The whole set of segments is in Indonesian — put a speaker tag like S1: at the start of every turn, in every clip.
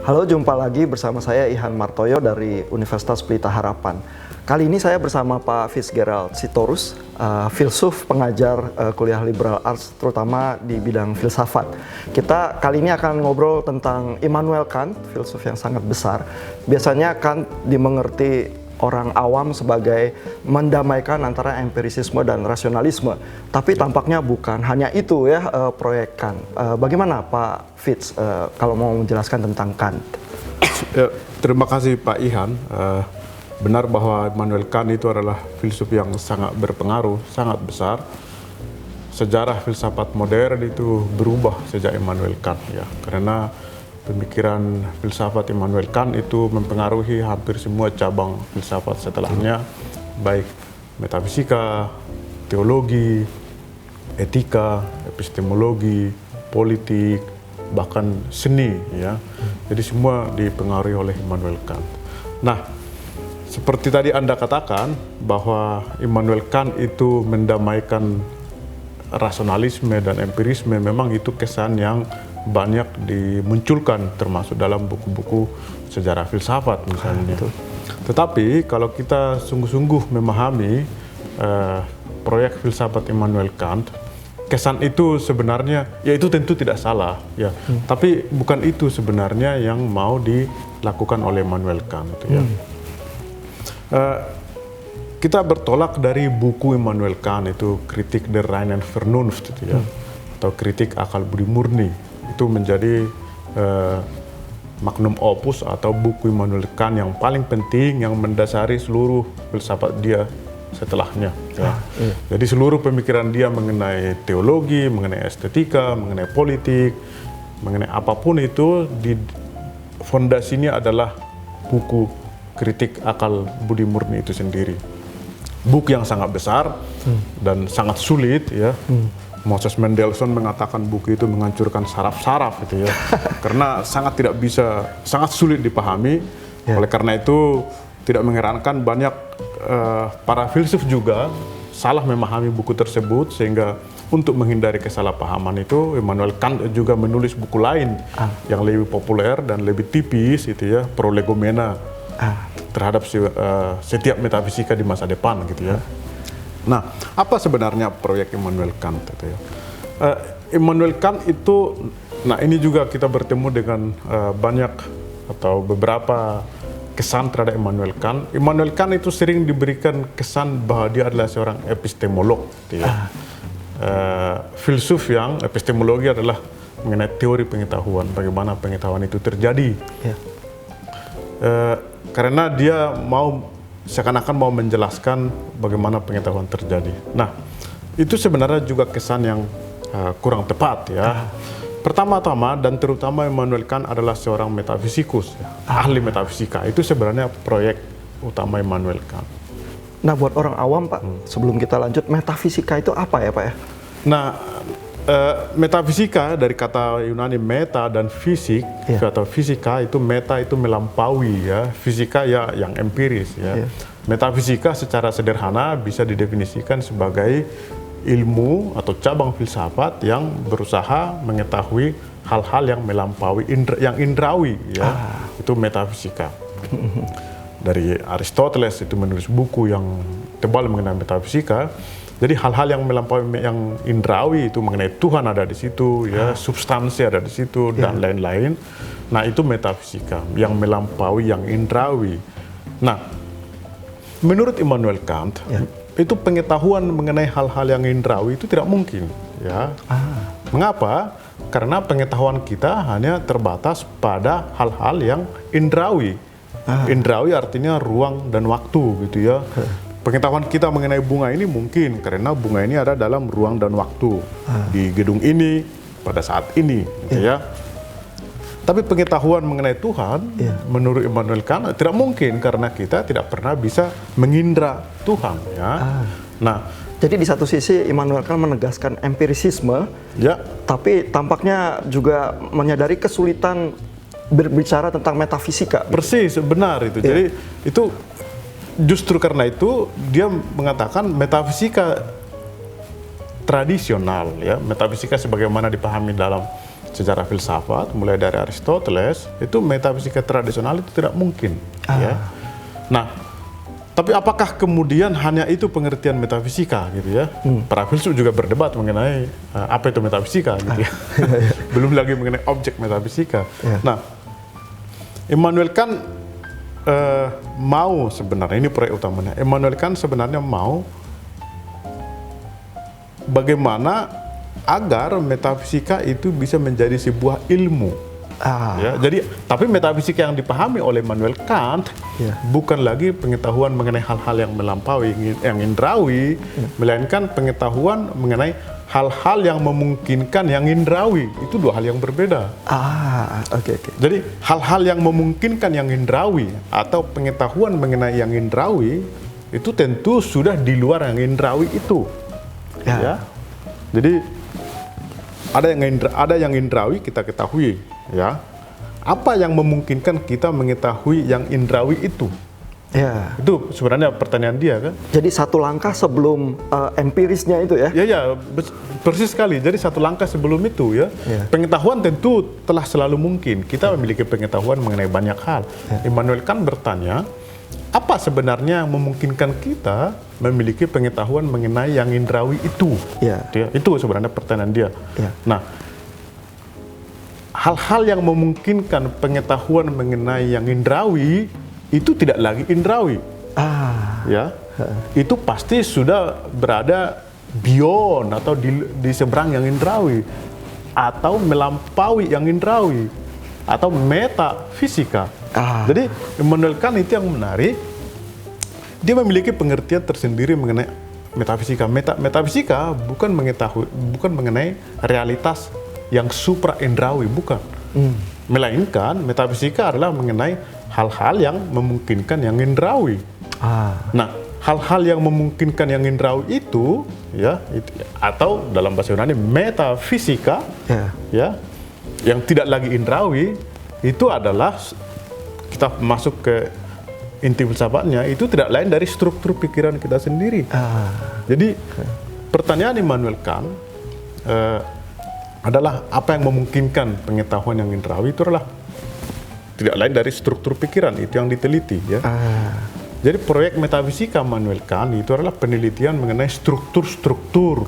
S1: Halo, jumpa lagi bersama saya Ihan Martoyo dari Universitas Pelita Harapan. Kali ini saya bersama Pak Fitzgerald Sitorus, filsuf pengajar kuliah liberal arts, terutama di bidang filsafat. Kita kali ini akan ngobrol tentang Immanuel Kant, filsuf yang sangat besar. Biasanya Kant dimengerti orang awam sebagai mendamaikan antara empirisisme dan rasionalisme. Tapi tampaknya bukan hanya itu ya proyek Kant. Bagaimana Pak Fitz kalau mau menjelaskan tentang Kant?
S2: Ya, terima kasih Pak Ihan. Benar bahwa Immanuel Kant itu adalah filsuf yang sangat berpengaruh, sangat besar. Sejarah filsafat modern itu berubah sejak Immanuel Kant ya, karena pemikiran filsafat Immanuel Kant itu mempengaruhi hampir semua cabang filsafat setelahnya, baik metafisika, teologi, etika, epistemologi, politik, bahkan seni ya. Jadi semua dipengaruhi oleh Immanuel Kant. Nah, seperti tadi Anda katakan bahwa Immanuel Kant itu mendamaikan rasionalisme dan empirisme, memang itu kesan yang banyak dimunculkan termasuk dalam buku-buku sejarah filsafat misalnya. Tetapi kalau kita sungguh-sungguh memahami proyek filsafat Immanuel Kant, kesan itu sebenarnya ya itu tentu tidak salah ya, tapi bukan itu sebenarnya yang mau dilakukan oleh Immanuel Kant ya. Kita bertolak dari buku Immanuel Kant itu Kritik der reinen Vernunft gitu ya, atau Kritik Akal Budi Murni. Itu menjadi magnum opus atau buku Immanuel Kant yang paling penting, yang mendasari seluruh filsafat dia setelahnya ya. Jadi seluruh pemikiran dia mengenai teologi, mengenai estetika, mengenai politik, mengenai apapun itu, di fondasinya adalah buku Kritik Akal Budi Murni itu sendiri. Buku yang sangat besar dan sangat sulit ya. Moses Mendelssohn mengatakan buku itu menghancurkan saraf-saraf gitu ya, karena sangat sulit dipahami. Oleh karena itu tidak mengherankan banyak para filsuf juga salah memahami buku tersebut, sehingga untuk menghindari kesalahpahaman itu Immanuel Kant juga menulis buku lain yang lebih populer dan lebih tipis itu ya, Prolegomena terhadap setiap metafisika di masa depan gitu ya. Nah, apa sebenarnya proyek Immanuel Kant itu ya? Immanuel Kant itu, nah ini juga kita bertemu dengan banyak atau beberapa kesan terhadap Immanuel Kant. Immanuel Kant itu sering diberikan kesan bahwa dia adalah seorang epistemolog gitu ya. Filsuf yang epistemologi adalah mengenai teori pengetahuan, bagaimana pengetahuan itu terjadi. Karena dia seakan-akan mau menjelaskan bagaimana pengetahuan terjadi. Nah, itu sebenarnya juga kesan yang kurang tepat ya. Pertama-tama dan terutama Immanuel Kant adalah seorang metafisikus, ahli metafisika. Itu sebenarnya proyek utama Immanuel Kant.
S1: Nah, buat orang awam Pak, sebelum kita lanjut, metafisika itu apa ya Pak ya?
S2: Nah, metafisika dari kata Yunani meta dan fisik, atau fisika itu meta itu melampaui ya, fisika ya yang empiris ya. Metafisika secara sederhana bisa didefinisikan sebagai ilmu atau cabang filsafat yang berusaha mengetahui hal-hal yang melampaui yang indrawi ya. Itu metafisika. Dari Aristoteles itu menulis buku yang tebal mengenai metafisika. Jadi hal-hal yang melampaui yang indrawi itu mengenai Tuhan ada di situ ya, substansi ada di situ dan lain-lain. Nah, itu metafisika yang melampaui yang indrawi. Nah, menurut Immanuel Kant, itu pengetahuan mengenai hal-hal yang indrawi itu tidak mungkin ya. Mengapa? Karena pengetahuan kita hanya terbatas pada hal-hal yang indrawi. Indrawi artinya ruang dan waktu gitu ya. Pengetahuan kita mengenai bunga ini mungkin karena bunga ini ada dalam ruang dan waktu di gedung ini pada saat ini gitu ya. Tapi pengetahuan mengenai Tuhan menurut Immanuel Kant tidak mungkin karena kita tidak pernah bisa mengindra Tuhan ya. Nah,
S1: jadi di satu sisi Immanuel Kant menegaskan empirisisme, tapi tampaknya juga menyadari kesulitan berbicara tentang metafisika.
S2: Persis, benar itu. Jadi itu justru karena itu dia mengatakan metafisika tradisional ya, metafisika sebagaimana dipahami dalam sejarah filsafat, mulai dari Aristoteles, itu metafisika tradisional itu tidak mungkin. Ya. Nah, tapi apakah kemudian hanya itu pengertian metafisika gitu ya? Para filsuf juga berdebat mengenai apa itu metafisika gitu ya. Belum lagi mengenai objek metafisika. Nah, Immanuel Kant mau sebenarnya, ini proyek utamanya, Immanuel Kant sebenarnya mau bagaimana agar metafisika itu bisa menjadi sebuah ilmu. Ya, jadi, tapi metafisika yang dipahami oleh Immanuel Kant bukan lagi pengetahuan mengenai hal-hal yang melampaui, yang indrawi, melainkan pengetahuan mengenai hal-hal yang memungkinkan yang indrawi. Itu dua hal yang berbeda. Jadi hal-hal yang memungkinkan yang indrawi atau pengetahuan mengenai yang indrawi itu tentu sudah di luar yang indrawi itu. Ya. Jadi ada yang indrawi kita ketahui, ya. Apa yang memungkinkan kita mengetahui yang indrawi itu?
S1: Ya.
S2: Itu sebenarnya pertanyaan dia kan.
S1: Jadi satu langkah sebelum empirisnya itu ya?
S2: Ya, persis sekali. Jadi satu langkah sebelum itu ya. Pengetahuan tentu telah selalu mungkin. Kita memiliki pengetahuan mengenai banyak hal. Immanuel Kant bertanya, apa sebenarnya yang memungkinkan kita memiliki pengetahuan mengenai yang indrawi itu? Itu sebenarnya pertanyaan dia. Nah, hal-hal yang memungkinkan pengetahuan mengenai yang indrawi itu tidak lagi indrawi. Ya, itu pasti sudah berada beyond atau di seberang yang indrawi, atau melampaui yang indrawi, atau metafisika. Jadi Immanuel Kant itu yang menarik, dia memiliki pengertian tersendiri mengenai metafisika. Metafisika bukan mengenai realitas yang supra indrawi, bukan. Melainkan metafisika adalah mengenai hal-hal yang memungkinkan yang indrawi. Nah, hal-hal yang memungkinkan yang indrawi itu, ya, atau dalam bahasa Yunani metafisika, ya, yang tidak lagi indrawi, itu adalah, kita masuk ke inti filsafatnya, itu tidak lain dari struktur pikiran kita sendiri. Jadi pertanyaan Immanuel Kant adalah apa yang memungkinkan pengetahuan yang indrawi, itu adalah tidak lain dari struktur pikiran, itu yang diteliti, ya. Jadi proyek metafisika Immanuel Kant itu adalah penelitian mengenai struktur-struktur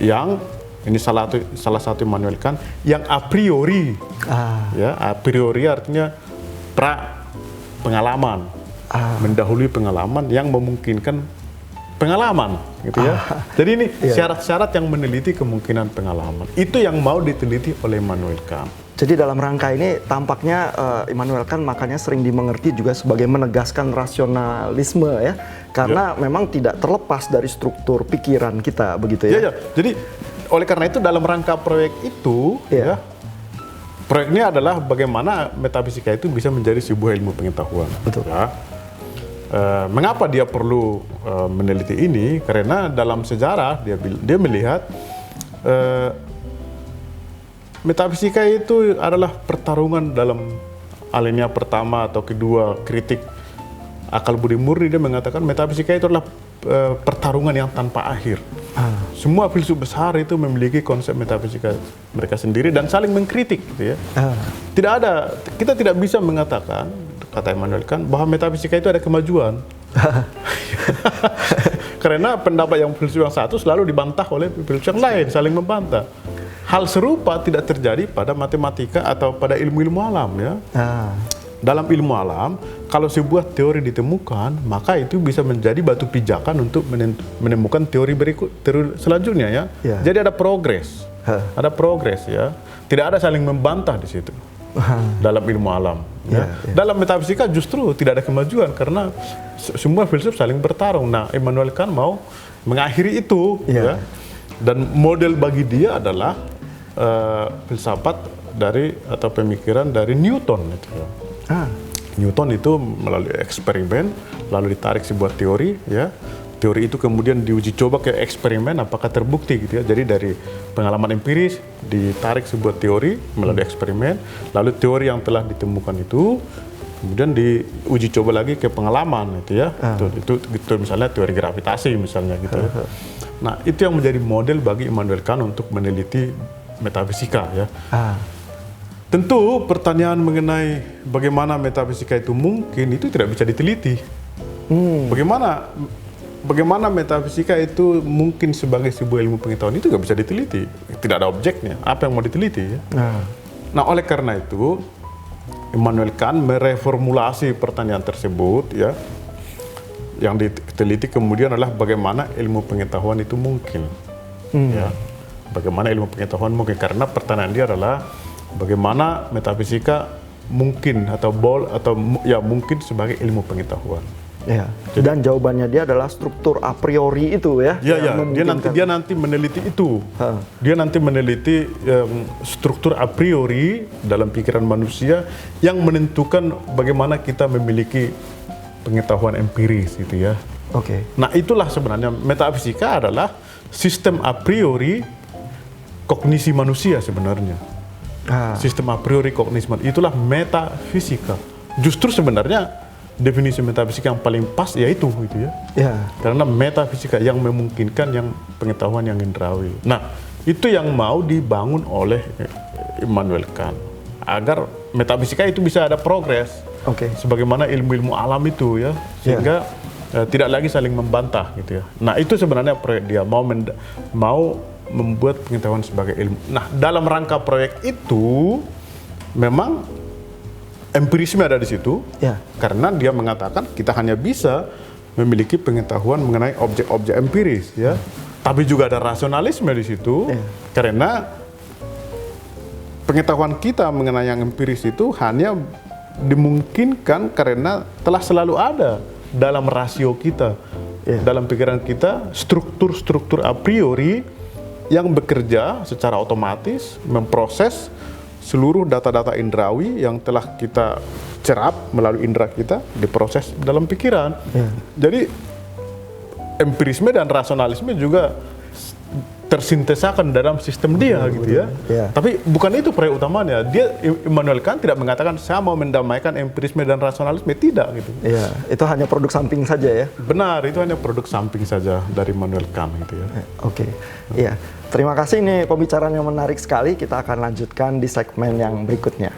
S2: yang, ini salah satu Immanuel Kant, yang a priori. Ya, a priori artinya pra pengalaman, mendahului pengalaman yang memungkinkan pengalaman, gitu ya. Jadi ini syarat-syarat yang meneliti kemungkinan pengalaman. Itu yang mau diteliti oleh Immanuel Kant.
S1: Jadi dalam rangka ini tampaknya Immanuel Kant makanya sering dimengerti juga sebagai menegaskan rasionalisme ya, karena memang tidak terlepas dari struktur pikiran kita, begitu ya.
S2: Jadi oleh karena itu dalam rangka proyek itu, ya, proyek ini adalah bagaimana metafisika itu bisa menjadi sebuah ilmu pengetahuan.
S1: Betul.
S2: Ya. Mengapa dia perlu meneliti ini? Karena dalam sejarah dia melihat metafisika itu adalah pertarungan dalam alinea pertama atau kedua kritik akal budi murni. Dia mengatakan metafisika itu adalah pertarungan yang tanpa akhir. Semua filsuf besar itu memiliki konsep metafisika mereka sendiri dan saling mengkritik, gitu ya. Kita tidak bisa mengatakan, kata Immanuel Kant, bahwa metafisika itu ada kemajuan. Karena pendapat yang filsuf yang satu selalu dibantah oleh filsuf yang lain, saling membantah. Hal serupa tidak terjadi pada matematika atau pada ilmu-ilmu alam, ya. Dalam ilmu alam, kalau sebuah teori ditemukan, maka itu bisa menjadi batu pijakan untuk menemukan teori selanjutnya, ya. Jadi ada progres, ya. Tidak ada saling membantah di situ. Dalam ilmu alam, ya. Dalam metafisika justru tidak ada kemajuan karena semua filsuf saling bertarung. Nah, Immanuel Kant mau mengakhiri itu, ya. Dan model bagi dia adalah filsafat atau pemikiran dari Newton itu, ya. Newton itu melalui eksperimen lalu ditarik sebuah teori, ya. Teori itu kemudian diuji coba ke eksperimen apakah terbukti, gitu ya. Jadi dari pengalaman empiris ditarik sebuah teori melalui eksperimen, lalu teori yang telah ditemukan itu kemudian diuji coba lagi ke pengalaman, gitu ya. Itu misalnya teori gravitasi misalnya, gitu ya. Nah, itu yang menjadi model bagi Immanuel Kant untuk meneliti metafisika, ya. Tentu pertanyaan mengenai bagaimana metafisika itu mungkin itu tidak bisa diteliti. Bagaimana metafisika itu mungkin sebagai sebuah ilmu pengetahuan itu nggak bisa diteliti. Tidak ada objeknya. Apa yang mau diteliti? Ya? Nah, oleh karena itu Immanuel Kant mereformulasi pertanyaan tersebut, ya. Yang diteliti kemudian adalah bagaimana ilmu pengetahuan itu mungkin. Ya. Bagaimana ilmu pengetahuan mungkin, karena pertanyaan dia adalah bagaimana metafisika mungkin atau mungkin sebagai ilmu pengetahuan.
S1: Ya. Dan jawabannya dia adalah struktur a priori itu ya.
S2: Ya. Dia nanti meneliti itu. Dia nanti meneliti struktur a priori dalam pikiran manusia yang menentukan bagaimana kita memiliki pengetahuan empiris gitu ya.
S1: Oke.
S2: Nah, itulah sebenarnya metafisika adalah sistem a priori kognisi manusia sebenarnya. Sistem a priori kognisi manusia, itulah metafisika. Justru sebenarnya definisi metafisika yang paling pas yaitu gitu ya. Ya. Karena metafisika yang memungkinkan yang pengetahuan yang indrawi. Nah, itu yang mau dibangun oleh Immanuel Kant agar metafisika itu bisa ada progres. Sebagaimana ilmu-ilmu alam itu ya, sehingga tidak lagi saling membantah gitu ya. Nah, itu sebenarnya proyek dia mau membuat pengetahuan sebagai ilmu. Nah, dalam rangka proyek itu memang empirisme ada di situ, karena dia mengatakan kita hanya bisa memiliki pengetahuan mengenai objek-objek empiris, ya. Tapi juga ada rasionalisme di situ, karena pengetahuan kita mengenai yang empiris itu hanya dimungkinkan karena telah selalu ada dalam rasio kita, dalam pikiran kita, struktur-struktur a priori yang bekerja secara otomatis memproses seluruh data-data indrawi yang telah kita cerap melalui indera kita diproses dalam pikiran. Jadi empirisme dan rasionalisme juga tersintesakan dalam sistem dia gitu ya. Tapi bukan itu proyek utamanya. Dia Immanuel Kant tidak mengatakan saya mau mendamaikan empirisme dan rasionalisme, tidak gitu.
S1: Itu hanya produk samping saja ya.
S2: Benar, itu hanya produk samping saja dari Immanuel Kant gitu ya.
S1: Terima kasih, ini pembicaraan yang menarik sekali. Kita akan lanjutkan di segmen yang berikutnya.